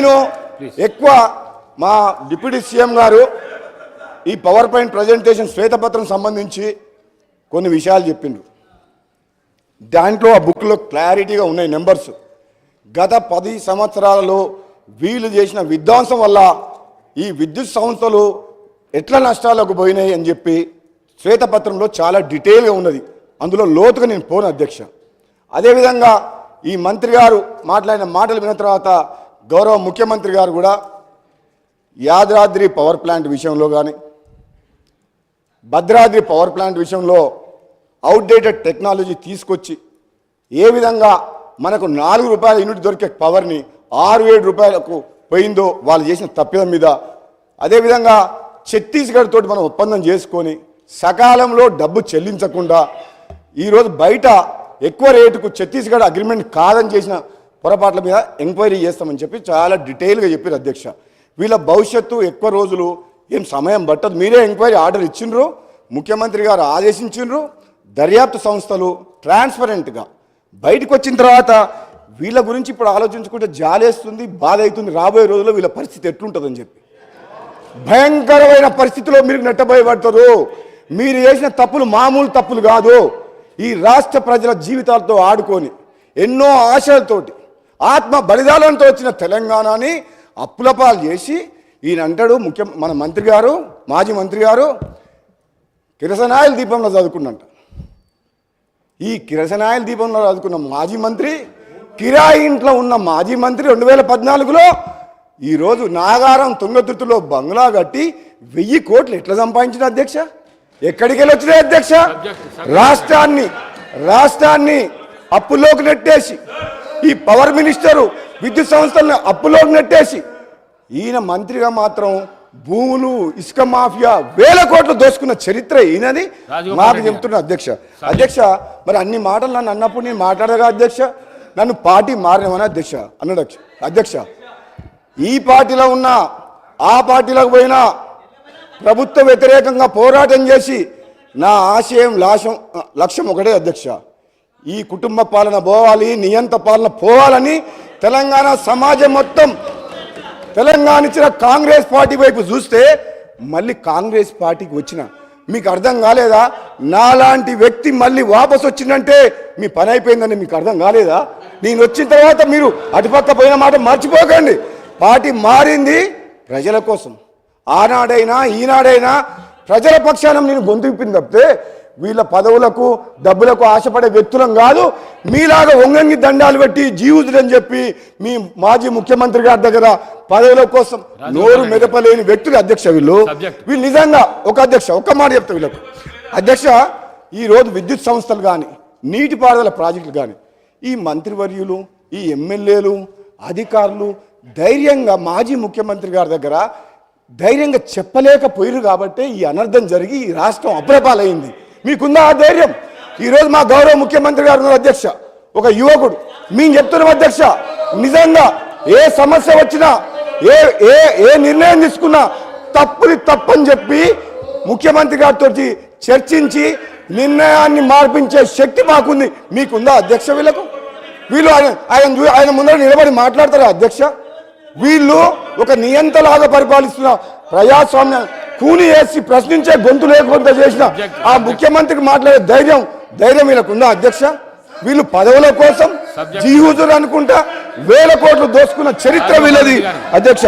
నేను ఎక్కువ మా డిప్యూటీ సీఎం గారు ఈ పవర్ పాయింట్ ప్రజెంటేషన్ శ్వేతపత్రం సంబంధించి కొన్ని విషయాలు చెప్పిండ్రు. దాంట్లో ఆ బుక్లో క్లారిటీగా ఉన్నాయి నెంబర్స్. గత 10 సంవత్సరాలలో వీళ్ళు చేసిన విధ్వంసం వల్ల ఈ విద్యుత్ సంస్థలు ఎట్లా నష్టాలకు పోయినాయి అని చెప్పి శ్వేతపత్రంలో చాలా డీటెయిల్గా ఉన్నది. అందులో లోతుగా నేను పోను అధ్యక్ష. అదేవిధంగా ఈ మంత్రి గారు మాట్లాడిన మాటలు విన్న తర్వాత గౌరవ ముఖ్యమంత్రి గారు కూడా యాదాద్రి పవర్ ప్లాంట్ విషయంలో కానీ భద్రాద్రి పవర్ ప్లాంట్ విషయంలో అవుట్డేటెడ్ టెక్నాలజీ తీసుకొచ్చి ఏ విధంగా మనకు 4 రూపాయల యూనిట్ దొరికే పవర్ని 6-7 రూపాయలకు పోయిందో వాళ్ళు చేసిన తప్పిదం మీద, అదేవిధంగా ఛత్తీస్గఢ్ తోటి మనం ఒప్పందం చేసుకొని సకాలంలో డబ్బు చెల్లించకుండా ఈరోజు బయట ఎక్కువ రేటుకు ఛత్తీస్గఢ్ అగ్రిమెంట్ కాదని చేసిన పొరపాట్ల మీద ఎంక్వైరీ చేస్తామని చెప్పి చాలా డీటెయిల్గా చెప్పారు అధ్యక్ష. వీళ్ళ భవిష్యత్తు ఎక్కువ రోజులు ఏం సమయం పట్టదు. మీరే ఎంక్వైరీ ఆర్డర్ ఇచ్చిండ్రు, ముఖ్యమంత్రి గారు ఆదేశించిండ్రు. దర్యాప్తు సంస్థలు ట్రాన్స్పరెంట్గా బయటకు వచ్చిన తర్వాత వీళ్ళ గురించి ఇప్పుడు ఆలోచించుకుంటే జాలేస్తుంది, బాధ అవుతుంది. రాబోయే రోజుల్లో వీళ్ళ పరిస్థితి ఎట్లుంటుందని చెప్పి భయంకరమైన పరిస్థితిలో మీరు నెట్టబోయబడతారు. మీరు చేసిన తప్పులు మామూలు తప్పులు కాదు. ఈ రాష్ట్ర ప్రజల జీవితాలతో ఆడుకొని ఎన్నో ఆశలతోటి ఆత్మ బలిదానంతో వచ్చిన తెలంగాణని అప్పులపాలు చేసి ఈయన అంటాడు మన మంత్రి గారు, మాజీ మంత్రి గారు కిరసనాయిల దీపంలో చదువుకున్నంట. ఈ కిరసనాయిల దీపంలో చదువుకున్న మాజీ మంత్రి, కిరాయి ఇంట్లో ఉన్న మాజీ మంత్రి 2014లో ఈరోజు నాగారం తుంగతుర్తిలో బంగ్లా కట్టి 1000 కోట్లు ఎట్లా సంపాదించిన అధ్యక్ష? ఎక్కడికి వెళ్ళి వచ్చినాయి అధ్యక్ష? రాష్ట్రాన్ని అప్పుల్లోకి నెట్టేసి ఈ పవర్ మినిస్టరు విద్యుత్ సంస్థలను అప్పుల్లోకి నెట్టేసి ఈయన మంత్రిగా మాత్రం భూములు, ఇసుక మాఫియా 1000 కోట్లు దోసుకున్న చరిత్ర ఈయనది మాకు చెప్తున్నా అధ్యక్ష. మరి అన్ని మాటలు నన్ను అన్నప్పుడు నేను మాట్లాడగా అధ్యక్ష, నన్ను పార్టీ మారినవని అధ్యక్ష అన్నాడు అధ్యక్ష. ఈ పార్టీలో ఉన్నా ఆ పార్టీలోకి పోయినా ప్రభుత్వ వ్యతిరేకంగా పోరాటం చేసి నా ఆశయం లక్ష్యం ఒకటే అధ్యక్ష, ఈ కుటుంబ పాలన పోవాలి, నియంత పాలన పోవాలని తెలంగాణ సమాజం మొత్తం తెలంగాణ ఇచ్చిన కాంగ్రెస్ పార్టీ వైపు చూస్తే మళ్ళీ కాంగ్రెస్ పార్టీకి వచ్చిన మీకు అర్థం కాలేదా? నాలాంటి వ్యక్తి మళ్ళీ వాపసు వచ్చిందంటే మీ పని అయిపోయిందని మీకు అర్థం కాలేదా? నేను వచ్చిన తర్వాత మీరు అటుపక్క పోయిన మాట మర్చిపోకండి. పార్టీ మారింది ప్రజల కోసం. ఆనాడైనా ఈనాడైనా ప్రజల పక్షాన నేను గొంతు విప్పింది తప్పితే వీళ్ళ పదవులకు డబ్బులకు ఆశపడే వ్యక్తులం కాదు. మీలాగా వంగంగి దండాలు పెట్టి జీవుతులని చెప్పి మీ మాజీ ముఖ్యమంత్రి గారి దగ్గర పదవుల కోసం నోరు మెదపలేని వ్యక్తులు అధ్యక్ష. వీళ్ళు నిజంగా ఒక్క మాట చెప్తా వీళ్ళకు అధ్యక్ష. ఈరోజు విద్యుత్ సంస్థలు కానీ నీటిపారుదల ప్రాజెక్టులు కానీ ఈ మంత్రివర్యులు, ఈ ఎమ్మెల్యేలు, అధికారులు ధైర్యంగా మాజీ ముఖ్యమంత్రి గారి దగ్గర ధైర్యంగా చెప్పలేకపోయారు కాబట్టి ఈ అనర్థం జరిగి ఈ రాష్ట్రం అప్రపాలైంది. మీకుందా ఆ ధైర్యం? ఈరోజు మా గౌరవ ముఖ్యమంత్రి గారు అధ్యక్ష, ఒక యువకుడు మేము చెప్తున్నాం అధ్యక్ష, నిజంగా ఏ సమస్య వచ్చినా ఏ నిర్ణయం తీసుకున్నా తప్పని చెప్పి ముఖ్యమంత్రి గారితో చర్చించి నిర్ణయాన్ని మార్పించే శక్తి మాకుంది. మీకుందా అధ్యక్ష? వీళ్ళు ఆయన ముందర నిలబడి మాట్లాడతారా అధ్యక్ష? వీళ్ళు ఒక నియంతలాగా పరిపాలిస్తున్న ప్రజాస్వామ్య కూని వేసి ప్రశ్నించే గొంతు లేకుండా చేసిన ఆ ముఖ్యమంత్రికి మాట్లాడే ధైర్యం వీళ్ళకుందా అధ్యక్ష? వీళ్ళు పదవుల కోసం జీహుజులు అనుకుంటా 1000 కోట్లు దోసుకున్న చరిత్ర వీళ్ళది అధ్యక్ష.